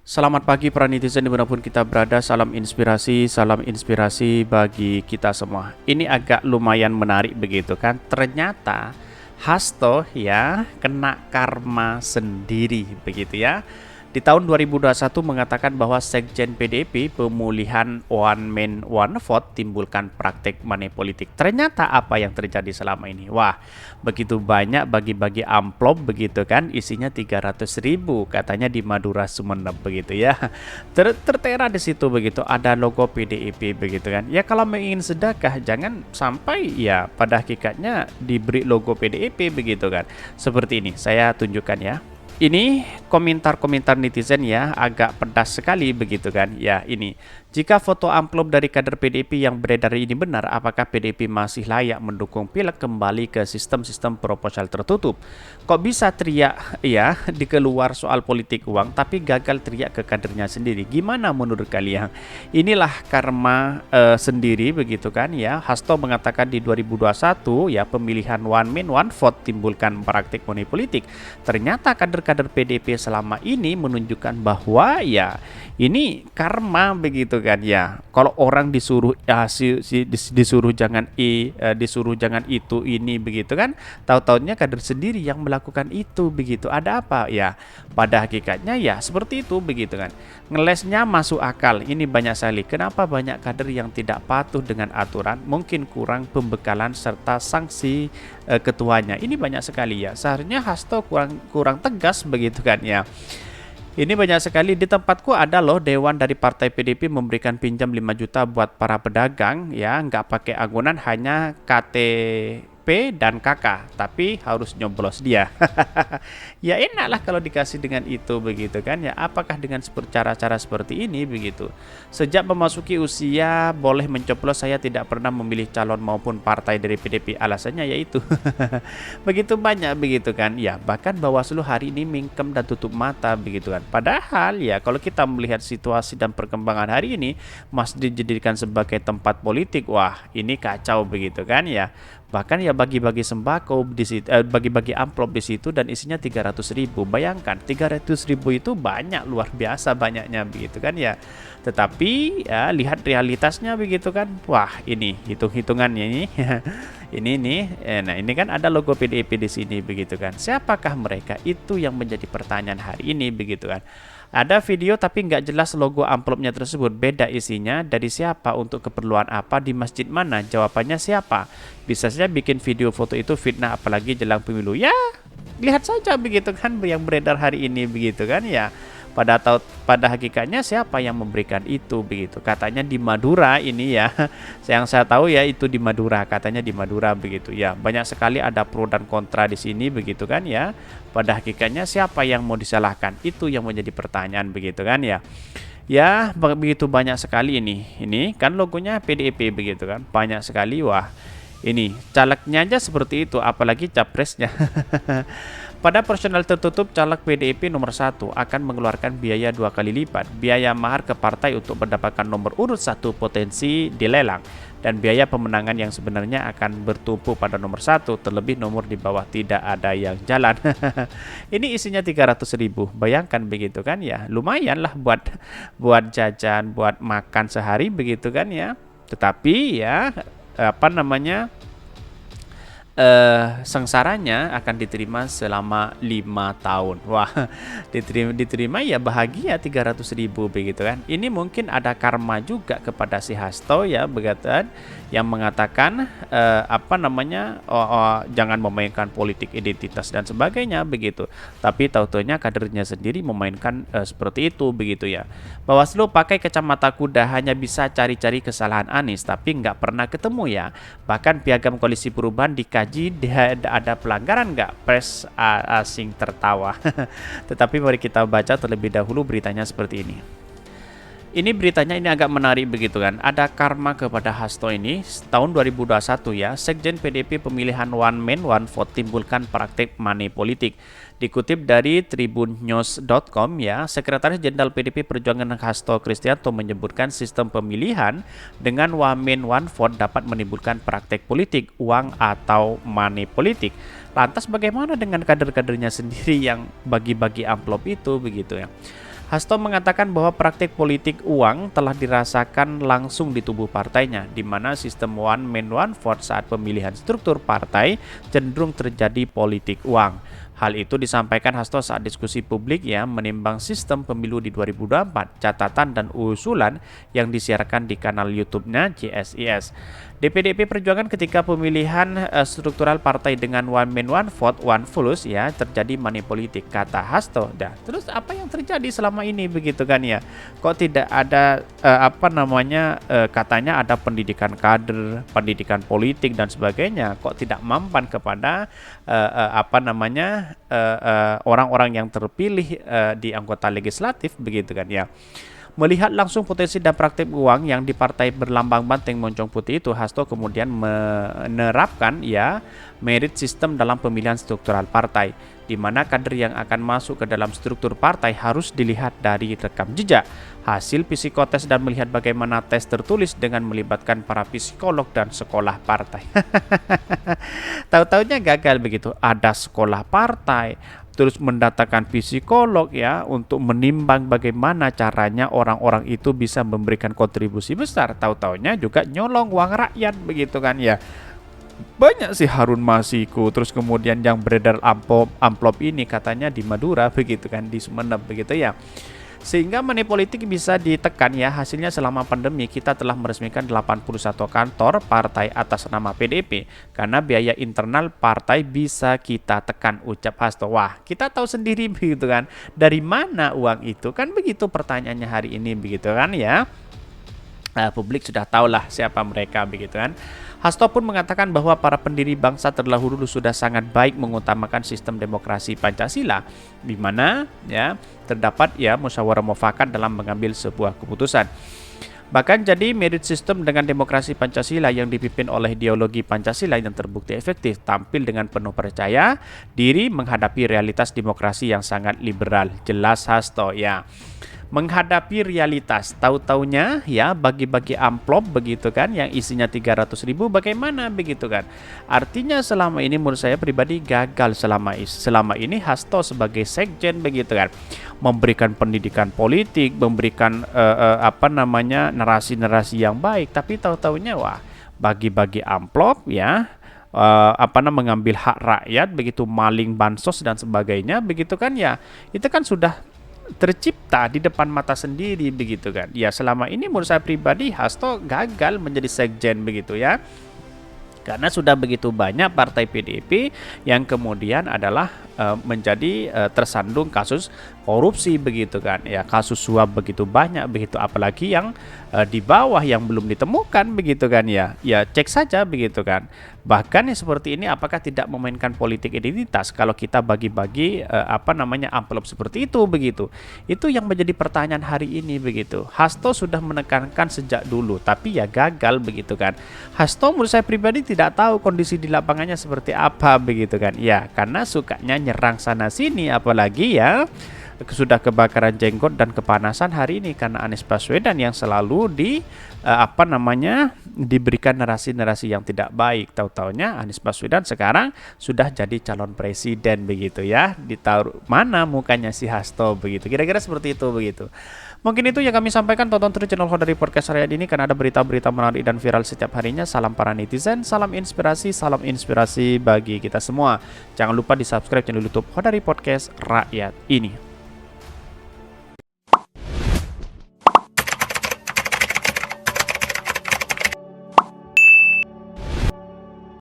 Selamat pagi para netizen dimanapun kita berada, salam inspirasi bagi kita semua. Ini agak lumayan menarik begitu kan. Ternyata Hasto ya kena karma sendiri begitu ya. Di tahun 2021 mengatakan bahwa Sekjen PDIP pemulihan one man one vote timbulkan praktek money politik. Ternyata apa yang terjadi selama ini? Wah, begitu banyak bagi-bagi amplop begitu kan, isinya 300.000 katanya di Madura Sumeneb begitu ya. Tertera di situ begitu ada logo PDIP begitu kan. Ya kalau ingin sedekah jangan sampai ya pada hakikatnya diberi logo PDIP begitu kan. Seperti ini saya tunjukkan ya. Ini komentar-komentar netizen ya agak pedas sekali begitu kan. Ya ini, jika foto amplop dari kader PDIP yang beredar ini benar, apakah PDIP masih layak mendukung Pileg kembali ke sistem-sistem proporsional tertutup? Kok bisa teriak ya di keluar soal politik uang tapi gagal teriak ke kadernya sendiri? Gimana menurut kalian? Inilah karma sendiri begitu kan ya. Hasto mengatakan di 2021 ya pemilihan one man one vote timbulkan praktik money politik. Ternyata kader PDIP selama ini menunjukkan bahwa ya ini karma begitu kan ya. Kalau orang disuruh ya, disuruh jangan disuruh jangan itu ini begitu kan, tahu-tahunya kader sendiri yang melakukan itu begitu. Ada apa ya? Pada hakikatnya ya seperti itu begitu kan. Ngelesnya masuk akal. Ini banyak sekali. Kenapa banyak kader yang tidak patuh dengan aturan? Mungkin kurang pembekalan serta sanksi ketuanya. Ini banyak sekali ya. Seharusnya Hasto kurang tegas begitu kan ya. Ini banyak sekali. Di tempatku ada loh dewan dari partai PDIP memberikan pinjam 5 juta buat para pedagang ya, nggak pakai agunan, hanya KTP dan KK, tapi harus nyoblos dia. Ya enak lah kalau dikasih dengan itu begitu kan ya. Apakah dengan cara-cara seperti ini begitu? Sejak memasuki usia boleh mencoblos, saya tidak pernah memilih calon maupun partai dari PDIP. Alasannya yaitu begitu banyak begitu kan ya. Bahkan Bawaslu hari ini mingkem dan tutup mata begitu kan. Padahal ya kalau kita melihat situasi dan perkembangan hari ini masih dijadikan sebagai tempat politik, wah ini kacau begitu kan ya. Bahkan ya bagi-bagi sembako di situ, bagi-bagi amplop di situ dan isinya 300.000. Bayangkan 300.000 itu banyak, luar biasa banyaknya begitu kan ya. Tetapi ya lihat realitasnya begitu kan. Wah, ini hitung-hitungannya ini. Ini nih, nah ini kan ada logo PDIP di sini begitu kan. Siapakah mereka? Itu yang menjadi pertanyaan hari ini begitu kan. Ada video tapi nggak jelas logo amplopnya tersebut. Beda isinya, dari siapa, untuk keperluan apa, di masjid mana, jawabannya siapa. Bisa saja bikin video foto itu fitnah apalagi jelang pemilu. Ya, lihat saja begitu kan yang beredar hari ini begitu kan ya. Pada hakikatnya siapa yang memberikan itu begitu. Katanya di Madura ini ya. Yang saya tahu ya itu di Madura, katanya di Madura begitu ya. Banyak sekali ada pro dan kontra di sini begitu kan ya. Pada hakikatnya siapa yang mau disalahkan? Itu yang menjadi pertanyaan begitu kan ya. Ya, begitu banyak sekali ini. Ini kan logonya PDIP begitu kan. Banyak sekali, wah. Ini calegnya aja seperti itu, apalagi capresnya. Pada personal tertutup, caleg PDIP nomor 1 akan mengeluarkan biaya 2 kali lipat. Biaya mahar ke partai untuk mendapatkan nomor urut 1 potensi dilelang, dan biaya pemenangan yang sebenarnya akan bertumpu pada nomor 1, terlebih nomor di bawah tidak ada yang jalan. Ini isinya 300.000. Bayangkan begitu kan ya. Lumayan lah buat jajan, buat makan sehari begitu kan ya. Tetapi ya apa namanya, sengsaranya akan diterima selama 5 tahun. Wah, diterima ya bahagia 300.000 begitu kan. Ini mungkin ada karma juga kepada si Hasto ya begitu kan, yang mengatakan apa namanya, jangan memainkan politik identitas dan sebagainya begitu. Tapi tahu-taunya kadernya sendiri memainkan seperti itu begitu ya. Bawaslu pakai kacamata kuda, hanya bisa cari-cari kesalahan Anies tapi nggak pernah ketemu ya. Bahkan piagam koalisi perubahan dikaji ada pelanggaran nggak, pres asing tertawa. Tetapi mari kita baca terlebih dahulu beritanya seperti ini. Ini beritanya ini agak menarik begitu kan. Ada karma kepada Hasto ini tahun 2021 ya. Sekjen PDIP pemilihan one man one vote timbulkan praktik money politik. Dikutip dari tribunnews.com ya, Sekretaris Jenderal PDIP Perjuangan Hasto Kristianto menyebutkan sistem pemilihan dengan one man one vote dapat menimbulkan praktek politik uang atau money politik. Lantas bagaimana dengan kader-kadernya sendiri yang bagi-bagi amplop itu begitu ya? Hasto mengatakan bahwa praktik politik uang telah dirasakan langsung di tubuh partainya, di mana sistem one man one vote saat pemilihan struktur partai cenderung terjadi politik uang. Hal itu disampaikan Hasto saat diskusi publik menimbang sistem pemilu di 2024, catatan dan usulan yang disiarkan di kanal YouTube-nya CSIS. DPDP Perjuangan ketika pemilihan struktural partai dengan one man one vote one fulus terjadi money politik, kata Hasto. Terus apa yang terjadi selama ini begitu kan ya? Kok tidak ada katanya ada pendidikan kader, pendidikan politik dan sebagainya. Kok tidak mempan kepada orang-orang yang terpilih di anggota legislatif begitu kan ya. Melihat langsung potensi dan praktik uang yang di partai berlambang banteng moncong putih itu, Hasto kemudian menerapkan merit sistem dalam pemilihan struktural partai, di mana kader yang akan masuk ke dalam struktur partai harus dilihat dari rekam jejak, hasil psikotes dan melihat bagaimana tes tertulis dengan melibatkan para psikolog dan sekolah partai. Tahu-taunya gagal begitu. Ada sekolah partai, terus mendatangkan psikolog untuk menimbang bagaimana caranya orang-orang itu bisa memberikan kontribusi besar. Tahu-taunya juga nyolong uang rakyat begitu kan ya. Banyak sih Harun Masiku, terus kemudian yang beredar amplop ini katanya di Madura begitu kan, di Sumeneb begitu ya. Sehingga money politik bisa ditekan hasilnya selama pandemi kita telah meresmikan 81 kantor partai atas nama PDIP karena biaya internal partai bisa kita tekan, ucap Hasto. Wah, kita tahu sendiri begitu kan, dari mana uang itu kan begitu pertanyaannya hari ini begitu kan ya. Publik sudah tahulah siapa mereka begitu kan. Hasto pun mengatakan bahwa para pendiri bangsa terdahulu sudah sangat baik mengutamakan sistem demokrasi Pancasila, di mana terdapat musyawarah mufakat dalam mengambil sebuah keputusan. Bahkan jadi merit system dengan demokrasi Pancasila yang dipimpin oleh ideologi Pancasila yang terbukti efektif, tampil dengan penuh percaya diri menghadapi realitas demokrasi yang sangat liberal, jelas Hasto menghadapi realitas. Tahu-taunya bagi-bagi amplop begitu kan yang isinya 300.000 bagaimana begitu kan. Artinya selama ini menurut saya pribadi gagal selama ini Hasto sebagai sekjen begitu kan, memberikan pendidikan politik, memberikan narasi-narasi yang baik, tapi tahu-taunya bagi-bagi amplop mengambil hak rakyat begitu, maling bansos dan sebagainya begitu kan itu kan sudah tercipta di depan mata sendiri begitu kan. Selama ini menurut saya pribadi Hasto gagal menjadi sekjen begitu karena sudah begitu banyak partai PDIP yang kemudian adalah menjadi tersandung kasus korupsi begitu kan kasus suap begitu banyak begitu, apalagi yang di bawah yang belum ditemukan begitu kan cek saja begitu kan. Bahkan seperti ini apakah tidak memainkan politik identitas kalau kita bagi-bagi amplop seperti itu begitu. Itu yang menjadi pertanyaan hari ini begitu. Hasto sudah menekankan sejak dulu tapi gagal begitu kan. Hasto menurut saya pribadi tidak tahu kondisi di lapangannya seperti apa begitu kan karena sukanya nyerang sana sini, apalagi sudah kebakaran jenggot dan kepanasan hari ini karena Anies Baswedan yang selalu diberikan narasi-narasi yang tidak baik. Tahu-taunya Anies Baswedan sekarang sudah jadi calon presiden begitu ditaruh mana mukanya si Hasto begitu, kira-kira seperti itu begitu. Mungkin itu yang kami sampaikan. Tonton terus channel Hodari Podcast Rakyat ini karena ada berita-berita menarik dan viral setiap harinya. Salam para netizen, salam inspirasi bagi kita semua. Jangan lupa di subscribe channel YouTube Hodari Podcast Rakyat ini.